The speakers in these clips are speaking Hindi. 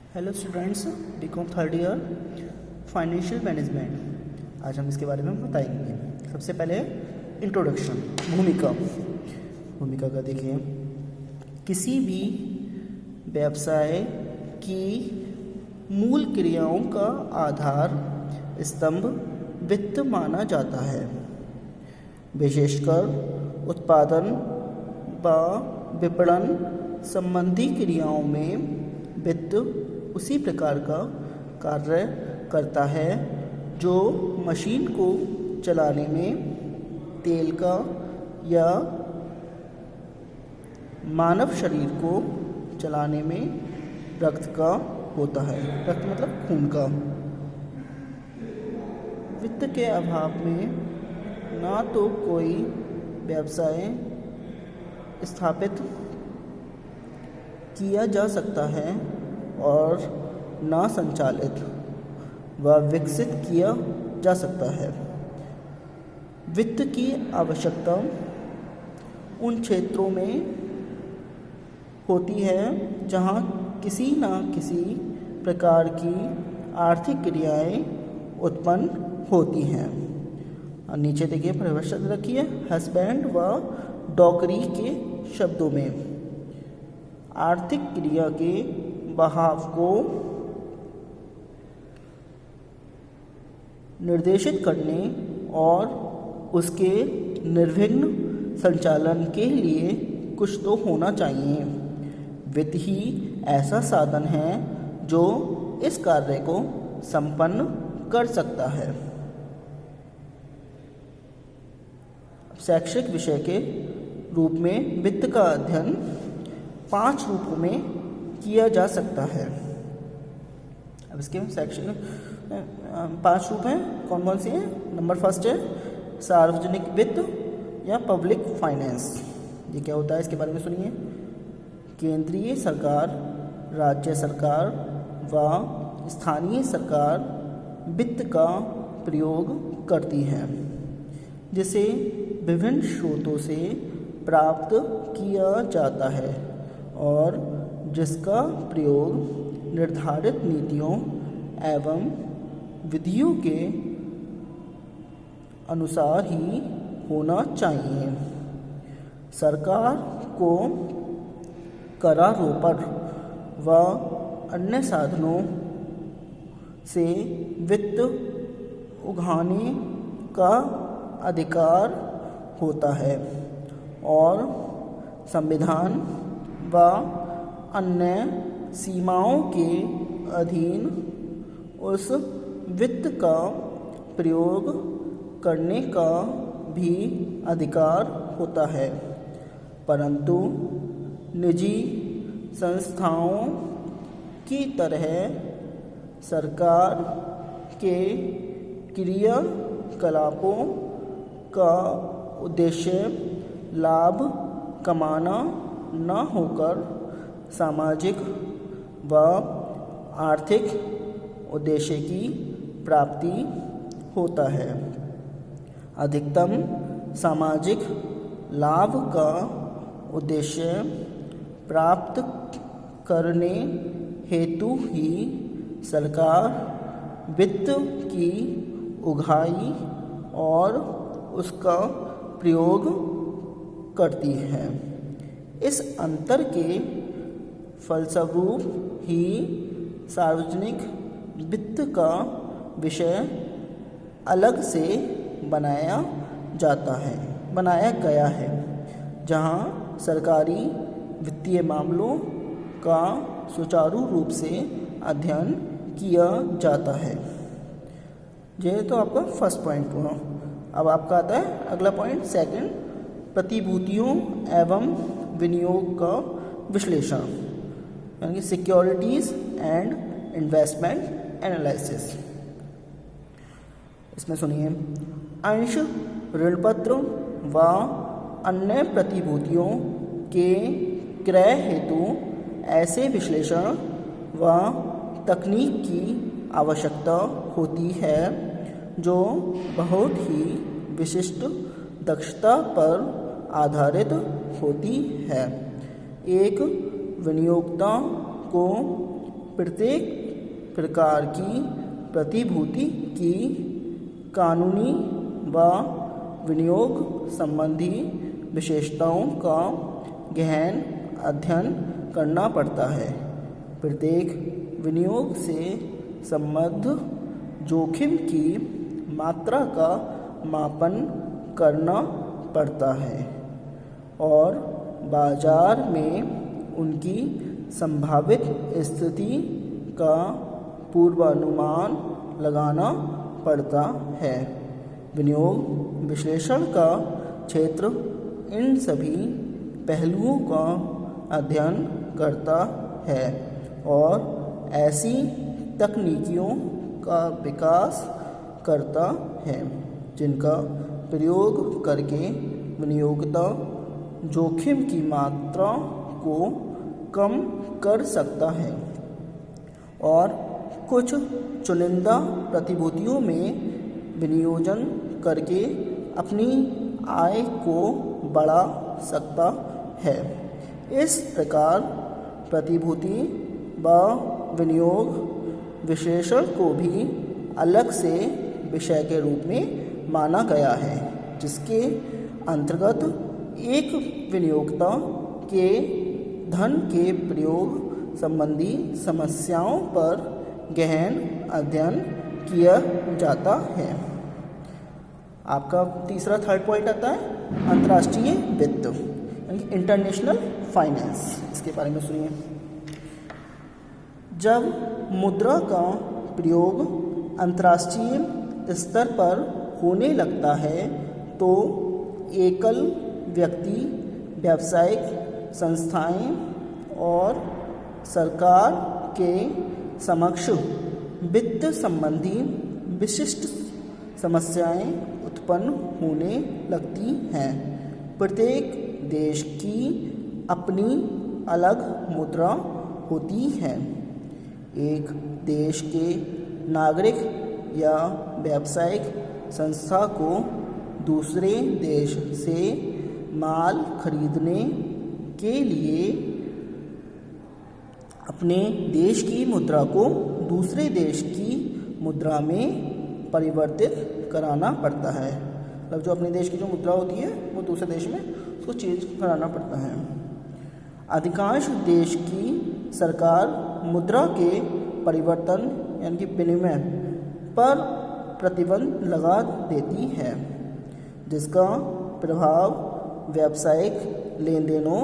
Hello students, BCom third year financial management. आज हम इसके बारे में बताएंगे। सबसे पहले इंट्रोडक्शन, भूमिका का देखिए। किसी भी व्यवसाय की मूल क्रियाओं का आधार स्तंभ वित्त माना जाता है। विशेषकर उत्पादन व विपणन संबंधी क्रियाओं में वित्त उसी प्रकार का कार्य करता है जो मशीन को चलाने में तेल का या मानव शरीर को चलाने में रक्त का होता है। रक्त मतलब खून का। वित्त के अभाव में ना तो कोई व्यवसाय स्थापित किया जा सकता है और ना संचालित व विकसित किया जा सकता है। वित्त की आवश्यकता उन क्षेत्रों में होती है जहां किसी न किसी प्रकार की आर्थिक क्रियाएं उत्पन्न होती हैं। और नीचे देखिए परिभाषा रखी है हस्बैंड व डॉकरी के शब्दों में आर्थिक क्रिया के बहाव को निर्देशित करने और उसके निर्विघ्न संचालन के लिए कुछ तो होना चाहिए। वित्त ही ऐसा साधन है जो इस कार्य को संपन्न कर सकता है। शैक्षिक विषय के रूप में वित्त का अध्ययन 5 रूपों में किया जा सकता है। अब इसके सेक्शन 5 रूप हैं। कौन कौन सी हैं? नंबर फर्स्ट है सार्वजनिक वित्त या पब्लिक फाइनेंस। ये क्या होता है, इसके बारे में सुनिए। केंद्रीय सरकार, राज्य सरकार व स्थानीय सरकार वित्त का प्रयोग करती है जिसे विभिन्न स्रोतों से प्राप्त किया जाता है और जिसका प्रयोग निर्धारित नीतियों एवं विधियों के अनुसार ही होना चाहिए। सरकार को करारोपण व अन्य साधनों से वित्त उगाने का अधिकार होता है और संविधान व अन्य सीमाओं के अधीन उस वित्त का प्रयोग करने का भी अधिकार होता है, परंतु निजी संस्थाओं की तरह सरकार के क्रियाकलापों का उद्देश्य लाभ कमाना न होकर सामाजिक व आर्थिक उद्देश्य की प्राप्ति होता है। अधिकतम सामाजिक लाभ का उद्देश्य प्राप्त करने हेतु ही सरकार वित्त की उगाही और उसका प्रयोग करती है। इस अंतर के फलस्वरूप ही सार्वजनिक वित्त का विषय अलग से बनाया गया है, जहां सरकारी वित्तीय मामलों का सुचारू रूप से अध्ययन किया जाता है। ये तो आपका फर्स्ट पॉइंट हुआ। अब आपका आता है अगला पॉइंट सेकंड, प्रतिभूतियों एवं विनियोग का विश्लेषण, यानी कि सिक्योरिटीज एंड इन्वेस्टमेंट एनालिसिस। इसमें सुनिए, अंश ऋणपत्र व अन्य प्रतिभूतियों के क्रय हेतु ऐसे विश्लेषण व तकनीक की आवश्यकता होती है जो बहुत ही विशिष्ट दक्षता पर आधारित होती है। एक विनियोक्ता को प्रत्येक प्रकार की प्रतिभूति की कानूनी व विनियोग संबंधी विशेषताओं का गहन अध्ययन करना पड़ता है। प्रत्येक विनियोग से संबद्ध जोखिम की मात्रा का मापन करना पड़ता है और बाजार में उनकी संभावित स्थिति का पूर्वानुमान लगाना पड़ता है। विनियोग विश्लेषण का क्षेत्र इन सभी पहलुओं का अध्ययन करता है और ऐसी तकनीकियों का विकास करता है जिनका प्रयोग करके विनियोगता जोखिम की मात्रा को कम कर सकता है और कुछ चुनिंदा प्रतिभूतियों में विनियोजन करके अपनी आय को बढ़ा सकता है। इस प्रकार प्रतिभूति व विनियोग विश्लेषण को भी अलग से विषय के रूप में माना गया है, जिसके अंतर्गत एक विनियोगता के धन के प्रयोग संबंधी समस्याओं पर गहन अध्ययन किया जाता है। आपका तीसरा थर्ड पॉइंट आता है अंतर्राष्ट्रीय वित्त यानी इंटरनेशनल फाइनेंस। इसके बारे में सुनिए। जब मुद्रा का प्रयोग अंतर्राष्ट्रीय स्तर पर होने लगता है तो एकल व्यक्ति, व्यावसायिक संस्थाएं और सरकार के समक्ष वित्त संबंधी विशिष्ट समस्याएं उत्पन्न होने लगती हैं। प्रत्येक देश की अपनी अलग मुद्रा होती है। एक देश के नागरिक या व्यावसायिक संस्था को दूसरे देश से माल खरीदने के लिए अपने देश की मुद्रा को दूसरे देश की मुद्रा में परिवर्तित कराना पड़ता है। मतलब जो अपने देश की जो मुद्रा होती है वो दूसरे देश में उसको चेंज कराना पड़ता है। अधिकांश देश की सरकार मुद्रा के परिवर्तन यानी कि विनिमय पर प्रतिबंध लगा देती है, जिसका प्रभाव व्यावसायिक लेन देनों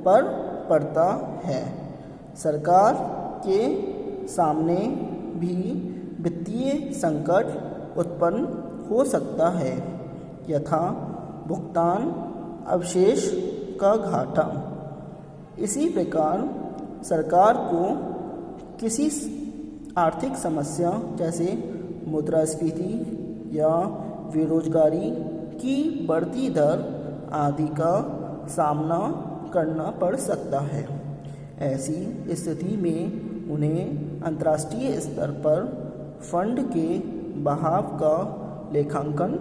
पर पड़ता है। सरकार के सामने भी वित्तीय संकट उत्पन्न हो सकता है, यथा भुगतान अवशेष का घाटा। इसी प्रकार सरकार को किसी आर्थिक समस्या जैसे मुद्रास्फीति या बेरोजगारी की बढ़ती दर आदि का सामना करना पड़ सकता है। ऐसी स्थिति में उन्हें अंतर्राष्ट्रीय स्तर पर फंड के बहाव का लेखांकन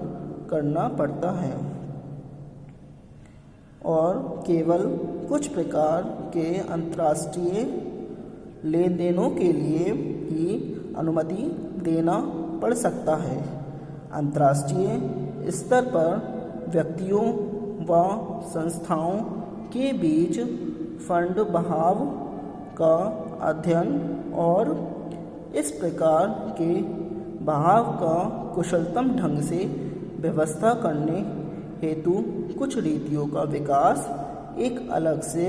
करना पड़ता है और केवल कुछ प्रकार के अंतर्राष्ट्रीय लेन देनों के लिए ही अनुमति देना पड़ सकता है। अंतर्राष्ट्रीय स्तर पर व्यक्तियों व संस्थाओं के बीच फंड बहाव का अध्ययन और इस प्रकार के बहाव का कुशलतम ढंग से व्यवस्था करने हेतु कुछ रीतियों का विकास एक अलग से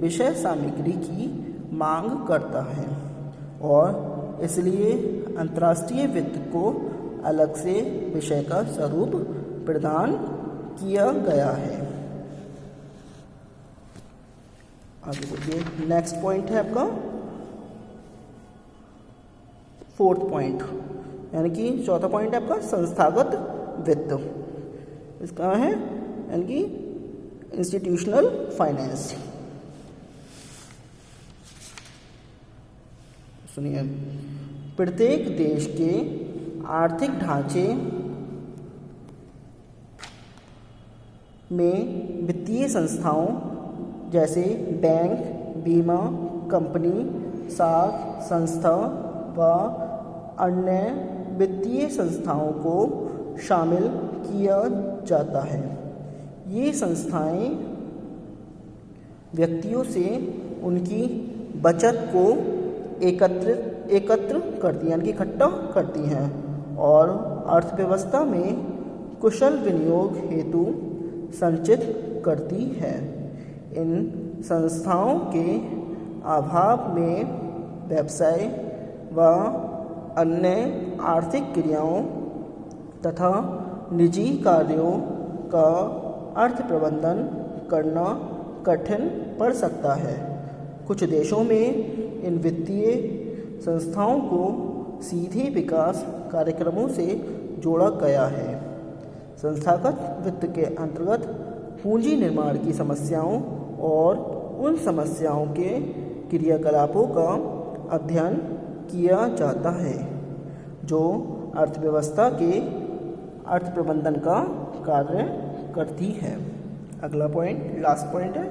विषय सामग्री की मांग करता है और इसलिए अंतर्राष्ट्रीय वित्त को अलग से विषय का स्वरूप प्रदान किया गया है। आगे देखिए, नेक्स्ट पॉइंट है आपका फोर्थ पॉइंट, यानी कि चौथा पॉइंट है आपका संस्थागत वित्त। इसका है यानी कि इंस्टीट्यूशनल फाइनेंस। सुनिए, प्रत्येक देश के आर्थिक ढांचे में वित्तीय संस्थाओं जैसे बैंक, बीमा कंपनी, साख संस्था व अन्य वित्तीय संस्थाओं को शामिल किया जाता है। ये संस्थाएं व्यक्तियों से उनकी बचत को एकत्र करती हैं, यानी इकट्ठा करती हैं और अर्थव्यवस्था में कुशल विनियोग हेतु संचित करती है। इन संस्थाओं के अभाव में व्यवसाय व अन्य आर्थिक क्रियाओं तथा निजी कार्यों का अर्थ प्रबंधन करना कठिन पड़ सकता है। कुछ देशों में इन वित्तीय संस्थाओं को सीधे विकास कार्यक्रमों से जोड़ा गया है। संस्थागत वित्त के अंतर्गत पूंजी निर्माण की समस्याओं और उन समस्याओं के क्रियाकलापों का अध्ययन किया जाता है जो अर्थव्यवस्था के अर्थ प्रबंधन का कार्य करती है। अगला पॉइंट, लास्ट पॉइंट है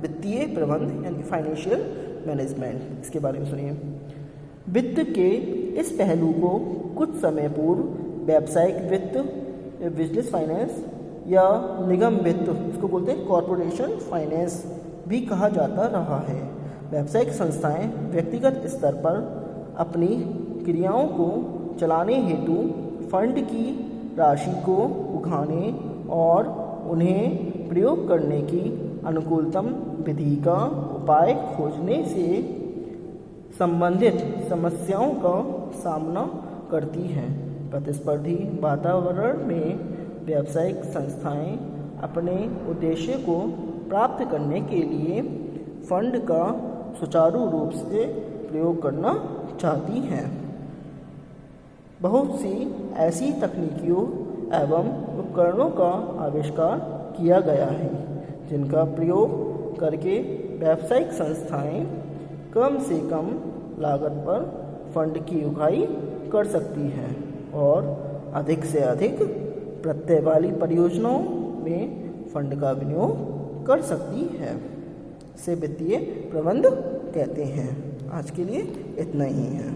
वित्तीय प्रबंध यानी फाइनेंशियल मैनेजमेंट। इसके बारे में सुनिए। वित्त के इस पहलू को कुछ समय पूर्व व्यावसायिक वित्त, बिजनेस फाइनेंस या निगम वित्त, इसको बोलते हैं कॉरपोरेशन फाइनेंस भी कहा जाता रहा है। व्यावसायिक संस्थाएं व्यक्तिगत स्तर पर अपनी क्रियाओं को चलाने हेतु फंड की राशि को उगाने और उन्हें प्रयोग करने की अनुकूलतम विधि का उपाय खोजने से संबंधित समस्याओं का सामना करती हैं। प्रतिस्पर्धी वातावरण में व्यावसायिक संस्थाएं अपने उद्देश्य को प्राप्त करने के लिए फंड का सुचारू रूप से प्रयोग करना चाहती हैं। बहुत सी ऐसी तकनीकियों एवं उपकरणों का आविष्कार किया गया है जिनका प्रयोग करके व्यावसायिक संस्थाएं कम से कम लागत पर फंड की उगाही कर सकती हैं और अधिक से अधिक प्रत्यय वाली परियोजनाओं में फंड का विनियोग कर सकती है। इसे वित्तीय प्रबंध कहते हैं। आज के लिए इतना ही है।